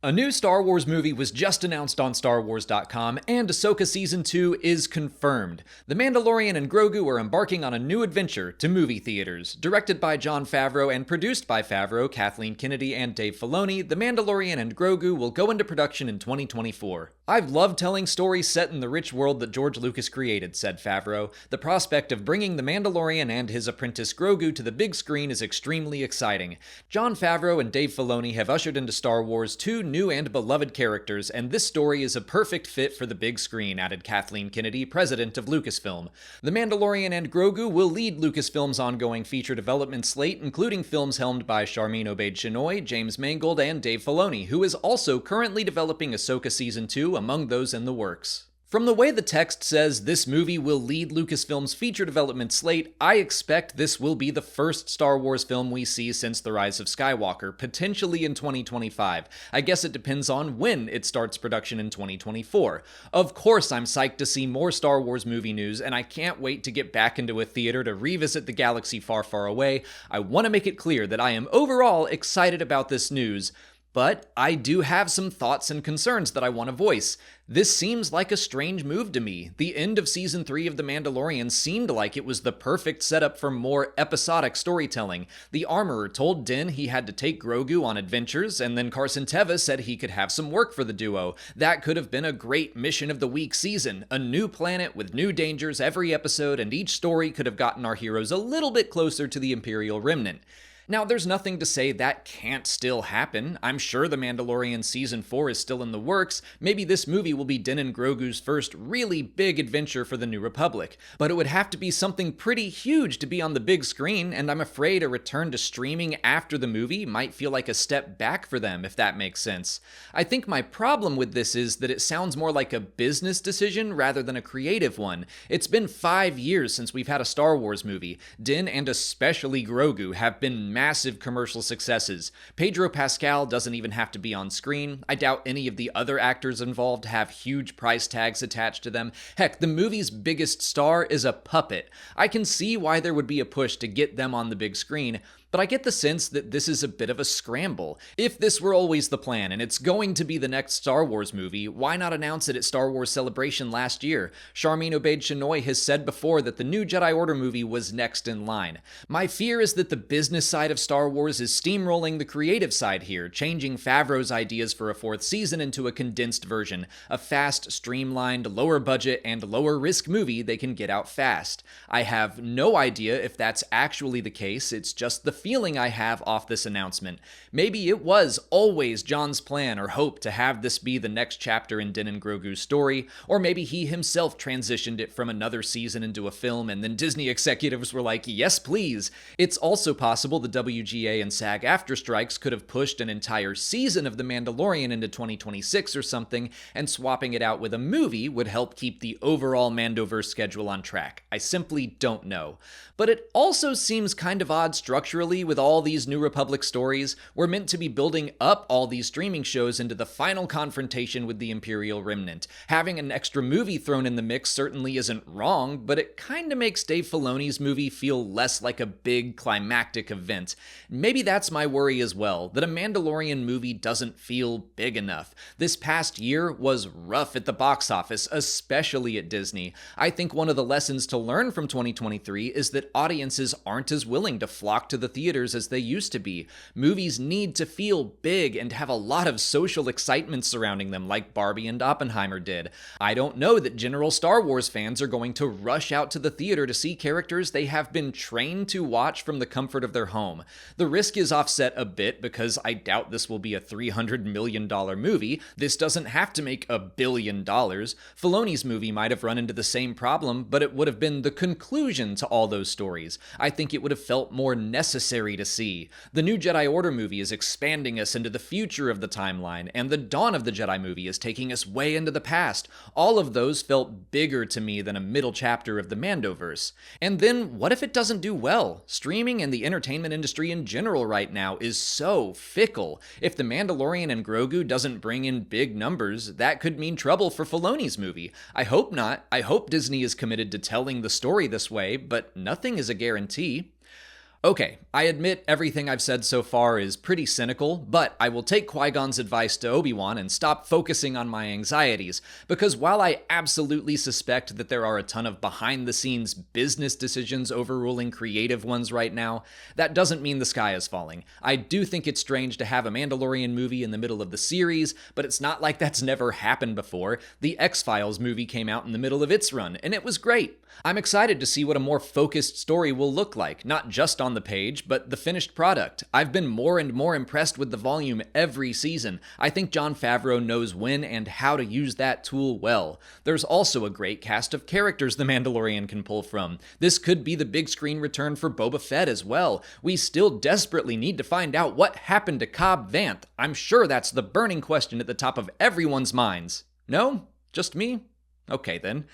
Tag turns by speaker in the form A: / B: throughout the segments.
A: A new Star Wars movie was just announced on StarWars.com, and Ahsoka Season 2 is confirmed. The Mandalorian and Grogu are embarking on a new adventure to movie theaters. Directed by Jon Favreau and produced by Favreau, Kathleen Kennedy, and Dave Filoni, The Mandalorian and Grogu will go into production in 2024. "I've loved telling stories set in the rich world that George Lucas created," said Favreau. "The prospect of bringing The Mandalorian and his apprentice Grogu to the big screen is extremely exciting. Jon Favreau and Dave Filoni have ushered into Star Wars two new and beloved characters, and this story is a perfect fit for the big screen," added Kathleen Kennedy, president of Lucasfilm. The Mandalorian and Grogu will lead Lucasfilm's ongoing feature development slate, including films helmed by Sharmeen Obaid-Chinoy, James Mangold, and Dave Filoni, who is also currently developing Ahsoka Season 2 among those in the works. From the way the text says this movie will lead Lucasfilm's feature development slate, I expect this will be the first Star Wars film we see since The Rise of Skywalker, potentially in 2025. I guess it depends on when it starts production in 2024. Of course, I'm psyched to see more Star Wars movie news, and I can't wait to get back into a theater to revisit the galaxy far, far away. I want to make it clear that I am overall excited about this news, but I do have some thoughts and concerns that I want to voice. This seems like a strange move to me. The end of Season 3 of The Mandalorian seemed like it was the perfect setup for more episodic storytelling. The Armorer told Din he had to take Grogu on adventures, and then Carson Teva said he could have some work for the duo. That could have been a great Mission of the Week season. A new planet with new dangers every episode, and each story could have gotten our heroes a little bit closer to the Imperial Remnant. Now, there's nothing to say that can't still happen. I'm sure The Mandalorian Season 4 is still in the works. Maybe this movie will be Din and Grogu's first really big adventure for the New Republic. But it would have to be something pretty huge to be on the big screen, and I'm afraid a return to streaming after the movie might feel like a step back for them, if that makes sense. I think my problem with this is that it sounds more like a business decision rather than a creative one. It's been 5 years since we've had a Star Wars movie. Din, and especially Grogu, have been massive commercial successes. Pedro Pascal doesn't even have to be on screen. I doubt any of the other actors involved have huge price tags attached to them. Heck, the movie's biggest star is a puppet. I can see why there would be a push to get them on the big screen, but I get the sense that this is a bit of a scramble. If this were always the plan, and it's going to be the next Star Wars movie, why not announce it at Star Wars Celebration last year? Sharmeen Obaid-Chinoy has said before that the new Jedi Order movie was next in line. My fear is that the business side of Star Wars is steamrolling the creative side here, changing Favreau's ideas for a fourth season into a condensed version, a fast, streamlined, lower budget, and lower risk movie they can get out fast. I have no idea if that's actually the case, it's just the feeling I have off this announcement. Maybe it was always Jon's plan or hope to have this be the next chapter in Din and Grogu's story, or maybe he himself transitioned it from another season into a film and then Disney executives were like, yes please. It's also possible the WGA and SAG-AFTRA strikes could have pushed an entire season of The Mandalorian into 2026 or something, and swapping it out with a movie would help keep the overall Mandoverse schedule on track. I simply don't know. But it also seems kind of odd structurally with all these New Republic stories. We're meant to be building up all these streaming shows into the final confrontation with the Imperial Remnant. Having an extra movie thrown in the mix certainly isn't wrong, but it kinda makes Dave Filoni's movie feel less like a big climactic event. Maybe that's my worry as well, that a Mandalorian movie doesn't feel big enough. This past year was rough at the box office, especially at Disney. I think one of the lessons to learn from 2023 is that audiences aren't as willing to flock to the theaters as they used to be. Movies need to feel big and have a lot of social excitement surrounding them, like Barbie and Oppenheimer did. I don't know that general Star Wars fans are going to rush out to the theater to see characters they have been trained to watch from the comfort of their home. The risk is offset a bit because I doubt this will be a $300 million movie. This doesn't have to make $1 billion. Filoni's movie might have run into the same problem, but it would have been the conclusion to all those stories. I think it would have felt more necessary to see. The new Jedi Order movie is expanding us into the future of the timeline, and the Dawn of the Jedi movie is taking us way into the past. All of those felt bigger to me than a middle chapter of the Mandoverse. And then, what if it doesn't do well? Streaming and the entertainment industry in general right now is so fickle. If The Mandalorian and Grogu doesn't bring in big numbers, that could mean trouble for Filoni's movie. I hope not. I hope Disney is committed to telling the story this way, but nothing is a guarantee. Okay, I admit everything I've said so far is pretty cynical, but I will take Qui-Gon's advice to Obi-Wan and stop focusing on my anxieties, because while I absolutely suspect that there are a ton of behind-the-scenes business decisions overruling creative ones right now, that doesn't mean the sky is falling. I do think it's strange to have a Mandalorian movie in the middle of the series, but it's not like that's never happened before. The X-Files movie came out in the middle of its run, and it was great. I'm excited to see what a more focused story will look like, not just on the page, but the finished product. I've been more and more impressed with the volume every season. I think Jon Favreau knows when and how to use that tool well. There's also a great cast of characters The Mandalorian can pull from. This could be the big screen return for Boba Fett as well. We still desperately need to find out what happened to Cobb Vanth. I'm sure that's the burning question at the top of everyone's minds. No? Just me? Okay then.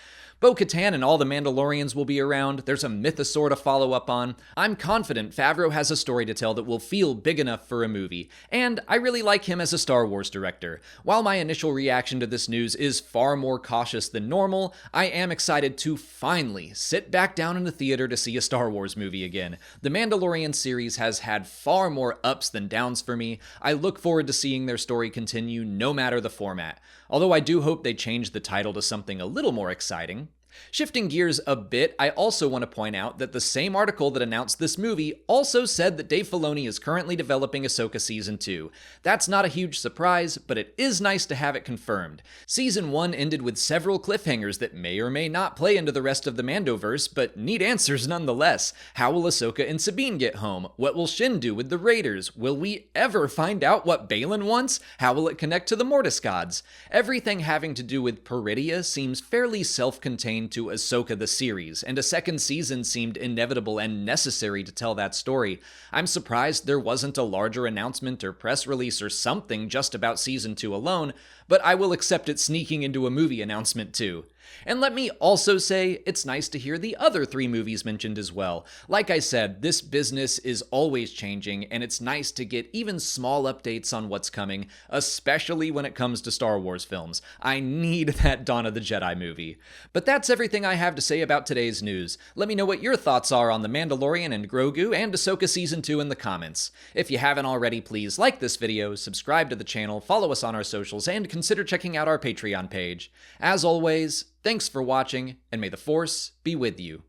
A: Bo-Katan and all the Mandalorians will be around, there's a mythosaur to follow up on. I'm confident Favreau has a story to tell that will feel big enough for a movie, and I really like him as a Star Wars director. While my initial reaction to this news is far more cautious than normal, I am excited to finally sit back down in the theater to see a Star Wars movie again. The Mandalorian series has had far more ups than downs for me. I look forward to seeing their story continue no matter the format, although I do hope they change the title to something a little more exciting. Shifting gears a bit, I also want to point out that the same article that announced this movie also said that Dave Filoni is currently developing Ahsoka Season 2. That's not a huge surprise, but it is nice to have it confirmed. Season 1 ended with several cliffhangers that may or may not play into the rest of the Mandoverse, but neat answers nonetheless. How will Ahsoka and Sabine get home? What will Shin do with the Raiders? Will we ever find out what Baylan wants? How will it connect to the Mortis gods? Everything having to do with Peridea seems fairly self-contained to Ahsoka the series, and a second season seemed inevitable and necessary to tell that story. I'm surprised there wasn't a larger announcement or press release or something just about Season 2 alone, but I will accept it sneaking into a movie announcement too. And let me also say, it's nice to hear the other 3 movies mentioned as well. Like I said, this business is always changing, and it's nice to get even small updates on what's coming, especially when it comes to Star Wars films. I need that Dawn of the Jedi movie. But that's everything I have to say about today's news. Let me know what your thoughts are on The Mandalorian and Grogu and Ahsoka Season 2 in the comments. If you haven't already, please like this video, subscribe to the channel, follow us on our socials, and consider checking out our Patreon page. As always, thanks for watching, and may the Force be with you.